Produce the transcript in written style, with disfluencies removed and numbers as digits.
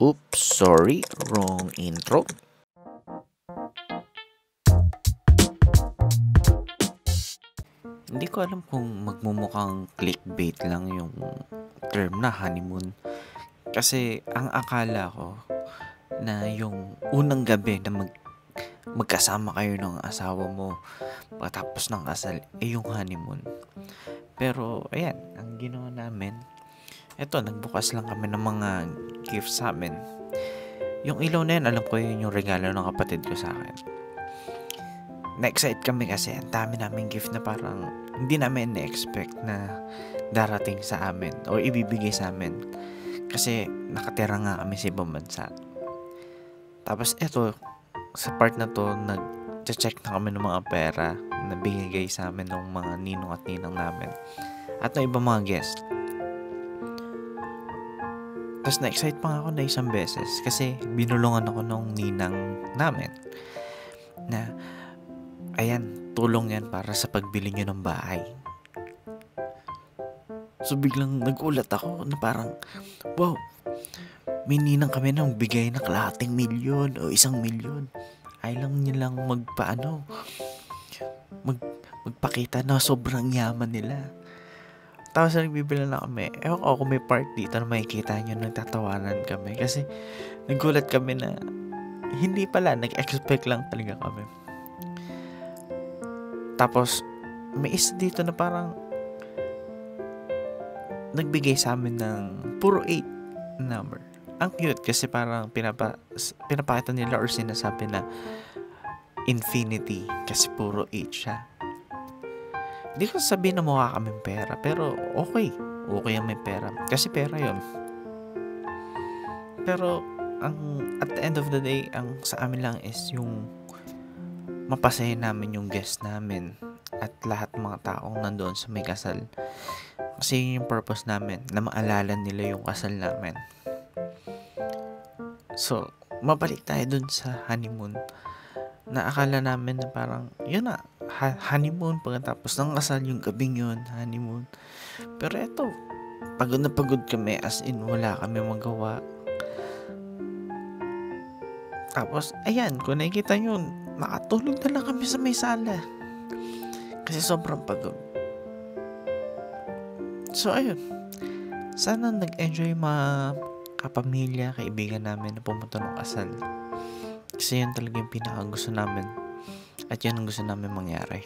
Oops, sorry, wrong intro. Hindi ko alam kung magmumukhang clickbait lang yung term na honeymoon. Kasi ang akala ko na yung unang gabi na magkasama kayo ng asawa mo pagkatapos ng kasal, yung honeymoon. Pero ayan, ang ginawa namin, eto, nagbukas lang kami ng mga gifts sa amin. Yung ilaw na yun, alam ko yun yung regalo ng kapatid ko sa akin. Na-excite kami kasi ang dami naming gift na parang hindi namin na-expect na darating sa amin o ibibigay sa amin. Kasi nakatira nga kami sa ibang bansa. Tapos eto, sa part na to, nag-check na kami ng mga pera na binigay sa amin ng mga ninong at ninang namin. At ng ibang mga guest. Tapos na-excite pa nga ako na isang beses kasi binulungan ako ng ninang namin na ayan, tulong yan para sa pagbili nyo ng bahay. So biglang nagulat ako na parang, wow, may ninang kami nang bigay na kalahating milyon o 1 milyon. Ay lang nilang magpakita na sobrang yaman nila. Tapos nagbibila na kami. Ewan ko kung may part dito na makikita nyo nagtatawanan kami. Kasi nagulat kami na hindi pala, nag-expect lang talaga kami. Tapos may isa dito na parang nagbigay sa amin ng puro 8 number. Ang cute kasi parang pinapakita nila or sinasabi na infinity kasi puro 8 siya. Hindi ko sabihin na mukha kaming pera, pero okay ang may pera kasi pera yon. Pero at the end of the day, ang sa amin lang is yung mapasaya namin yung guest namin at lahat mga taong nandoon sa may kasal. Kasi yun yung purpose namin, na maalala nila yung kasal namin. So, mabalik tayo dun sa honeymoon. Na akala namin na parang, yun na, honeymoon, pagkatapos ng kasal yung gabing yun, honeymoon. Pero eto, pagod na pagod kami, as in, wala kami magawa. Tapos, ayan, kung nakikita nyo, nakatulog na lang kami sa may sala. Kasi sobrang pagod. So, ayun. Sana nag-enjoy mga kapamilya, kaibigan namin na pumunta ng kasal. Kasi yun talaga yung pinaka gusto namin. At yun ang gusto namin mangyari.